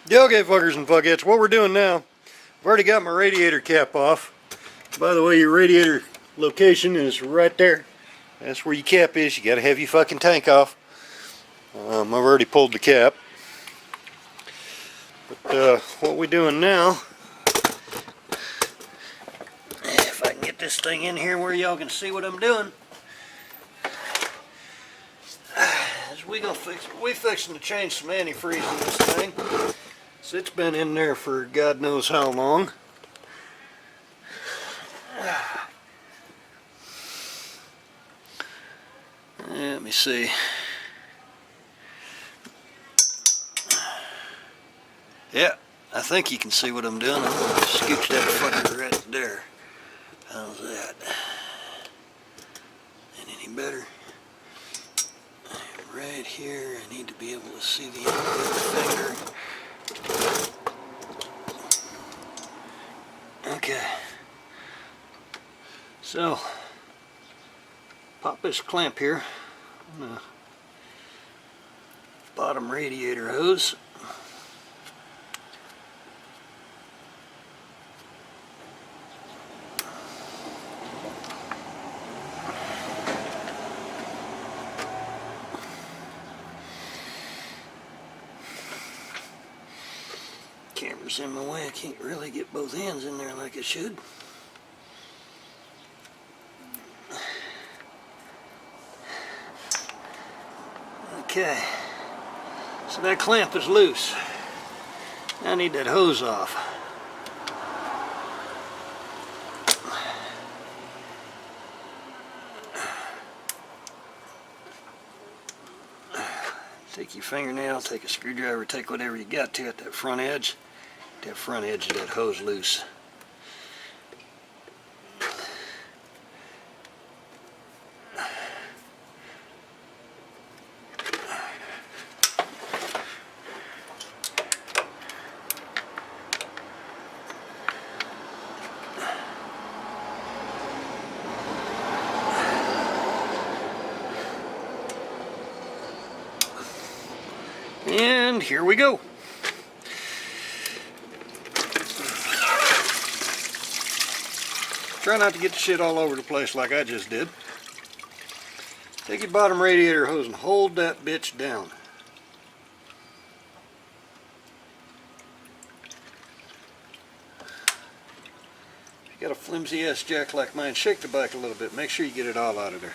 Yeah, okay, fuckers and fuckettes. What we're doing now, I've already got my radiator cap off. By the way, your radiator location is right there. That's where your cap is. You gotta have your fucking tank off. I've already pulled the cap. But what we're doing now, if I can get this thing in here where y'all can see what I'm doing, is we fixing to change some antifreeze in this thing. So it's been in there for God knows how long. Let me see. Yeah, I think you can see what I'm doing. I'm going to scooch that fucker right there. How's that? And any better? Right here, I need to be able to see the end of the finger. Okay. So, pop this clamp here on the bottom radiator hose. Camera's in my way, I can't really get both hands in there like I should. Okay, so that clamp is loose. Now I need that hose off. Take your fingernail, take a screwdriver, take whatever you got to at that front edge. Get that front edge of that hose loose. And here we go. Try not to get the shit all over the place like I just did. Take your bottom radiator hose and hold that bitch down. If you got a flimsy ass jack like mine, shake the bike a little bit. Make sure you get it all out of there.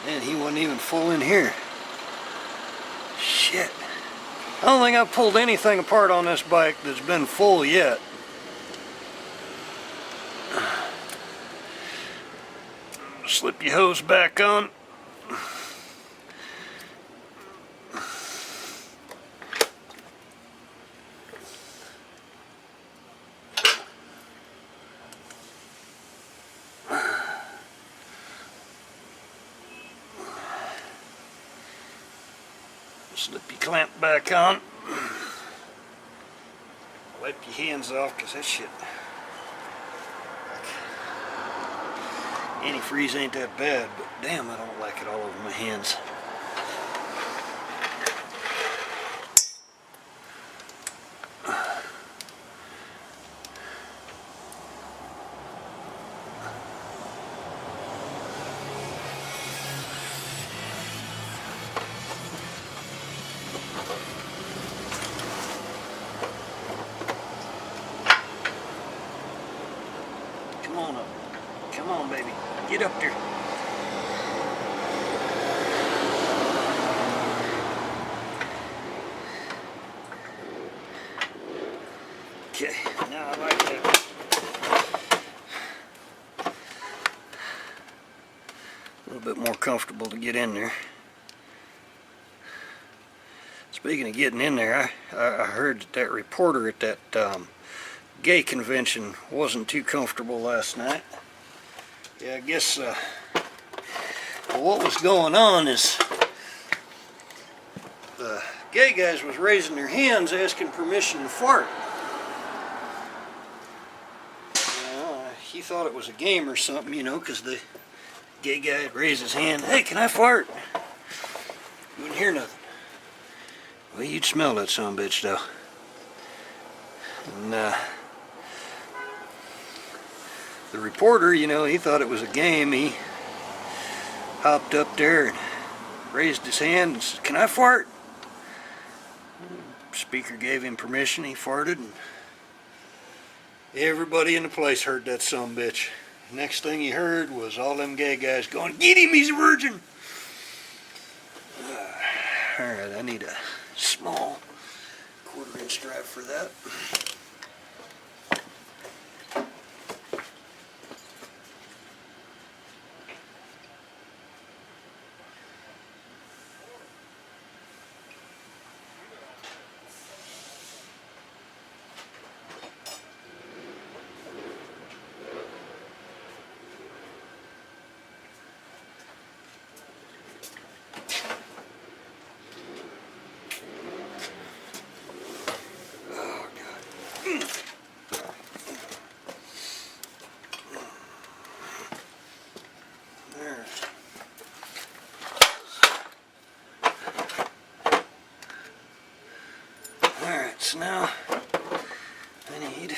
Man, he wasn't even full in here. Shit. I don't think I've pulled anything apart on this bike that's been full yet. Slip your hose back on. Slip your clamp back on. Wipe your hands off because that shit. Antifreeze ain't that bad, but damn, I don't like it all over my hands. Come on up. Come on, baby. Get up there. Okay, now I like that. A little bit more comfortable to get in there. Speaking of getting in there, I heard that reporter at that gay convention wasn't too comfortable last night. Yeah, I guess what was going on is the gay guys was raising their hands asking permission to fart. he thought it was a game or something, you know, because the gay guy had raised his hand. Hey, can I fart? You wouldn't hear nothing. Well, you'd smell that son of a bitch, though. And the reporter, you know, he thought it was a game. He hopped up there and raised his hand and said, "Can I fart?" Speaker gave him permission. He farted, and everybody in the place heard that son of a bitch. Next thing he heard was all them gay guys going, "Get him, he's a virgin!" Alright, I need a small 1/4-inch strap for that. So now I need,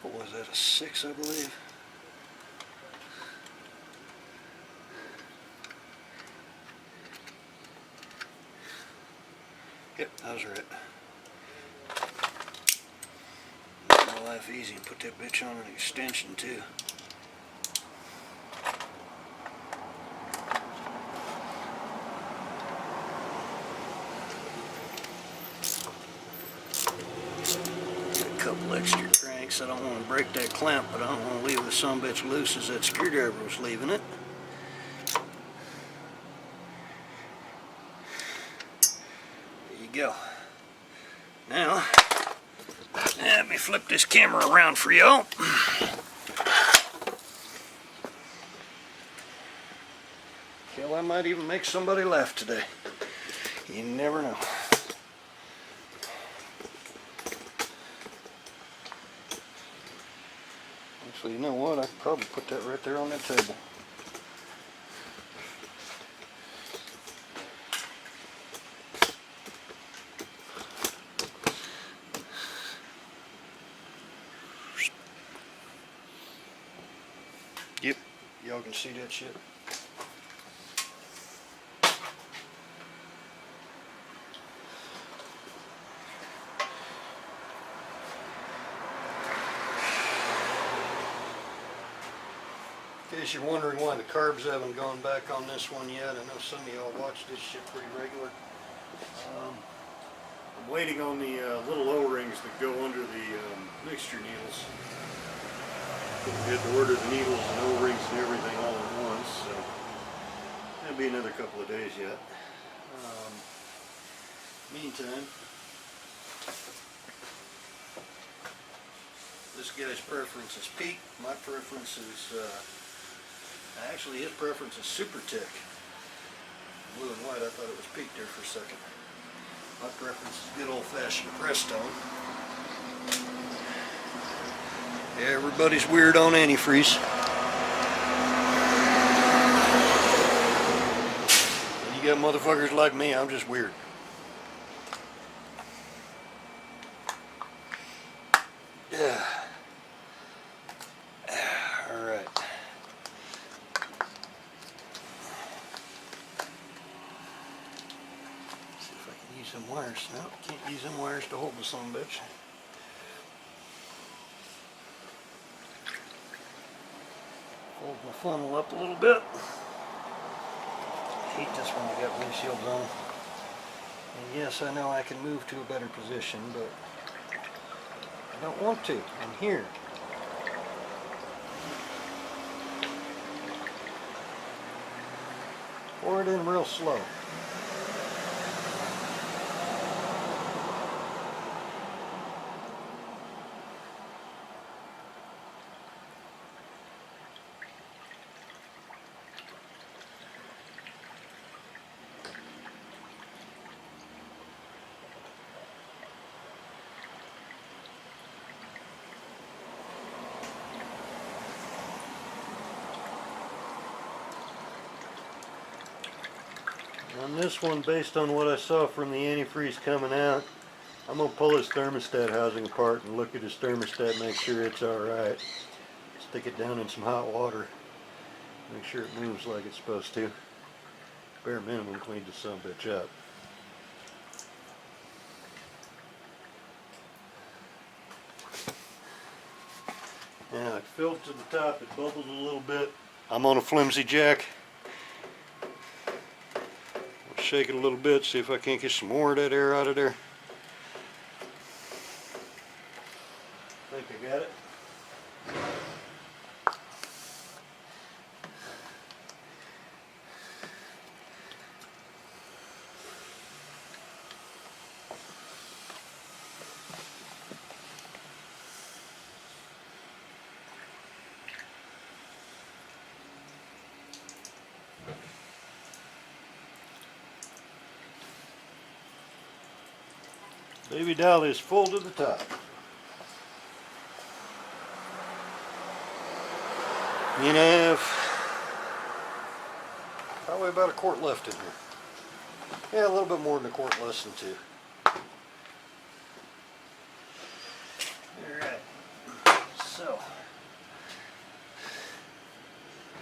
what was that, a 6, I believe? Yep, that was right. Make my life easy and put that bitch on an extension too. Couple extra cranks. I don't want to break that clamp, but I don't want to leave the son of a bitch loose as that screwdriver was leaving it. There you go. Now, let me flip this camera around for y'all. Hell, I might even make somebody laugh today. You never know. Actually, you know what? I could probably put that right there on that table. Yep, y'all can see that shit. In case you're wondering why the carbs haven't gone back on this one yet, I know some of y'all watch this shit pretty regular. I'm waiting on the little O-rings that go under the mixture needles. We had to order the needles and O-rings and everything all at once, so that'll be another couple of days yet. Meantime, this guy's preference is peak. My preference is actually, his preference is Super Tick. Blue and white, I thought it was peaked there for a second. My preference is good old-fashioned Prestone. Everybody's weird on antifreeze. When you got motherfuckers like me, I'm just weird. Yeah. Alright. See if I can use them wires. No, can't use them wires to hold the son of a bitch. Hold my funnel up a little bit. I hate this when you got windshields on. And yes, I know I can move to a better position, but I don't want to. I'm here. Pour it in real slow. On this one, based on what I saw from the antifreeze coming out, I'm going to pull his thermostat housing apart and look at his thermostat, make sure it's alright. Stick it down in some hot water, make sure it moves like it's supposed to. Bare minimum, clean this son of a bitch up. Now it filled to the top, it bubbled a little bit. I'm on a flimsy jack. I'll shake it a little bit, see if I can't get some more of that air out of there. I think I got it. Baby doll is full to the top. You have probably about a quart left in here. Yeah, a little bit more than a quart, less than 2. Alright, so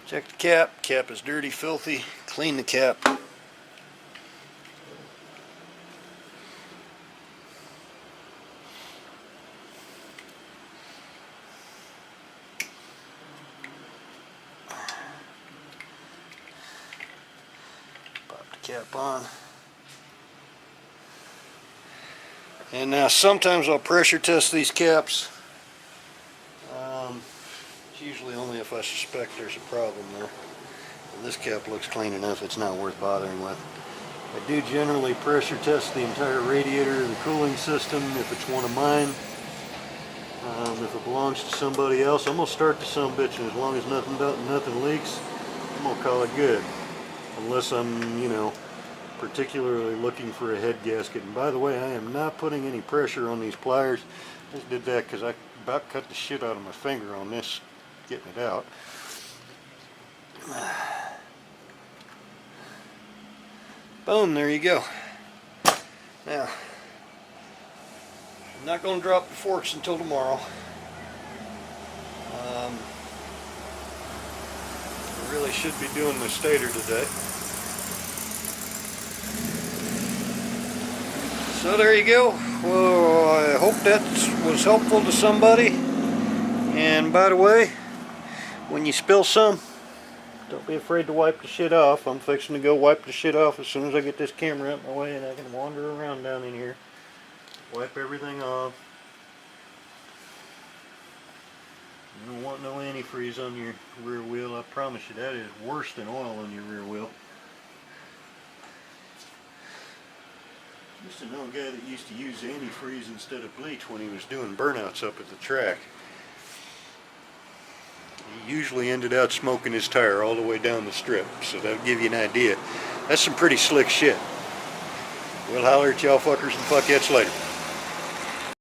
check the cap. Cap is dirty, filthy. Clean the cap. Cap on. And now sometimes I'll pressure test these caps. It's usually only if I suspect there's a problem there. And this cap looks clean enough, it's not worth bothering with. I do generally pressure test the entire radiator of the cooling system if it's one of mine. If it belongs to somebody else, I'm going to start the son of a bitch, and as long as nothing leaks, I'm going to call it good. Unless I'm, you know, particularly looking for a head gasket. And by the way, I am not putting any pressure on these pliers. I just did that because I about cut the shit out of my finger on this, getting it out. Boom, there you go. Now, I'm not going to drop the forks until tomorrow. I really should be doing the stator today. So there you go. Well, I hope that was helpful to somebody. And by the way, when you spill some, don't be afraid to wipe the shit off. I'm fixing to go wipe the shit off as soon as I get this camera out of my way and I can wander around down in here. Wipe everything off. You don't want no antifreeze on your rear wheel. I promise you that is worse than oil on your rear wheel. Used to know a guy that used to use antifreeze instead of bleach when he was doing burnouts up at the track. He usually ended up smoking his tire all the way down the strip, so that'll give you an idea. That's some pretty slick shit. We'll holler at y'all fuckers and fuckheads later.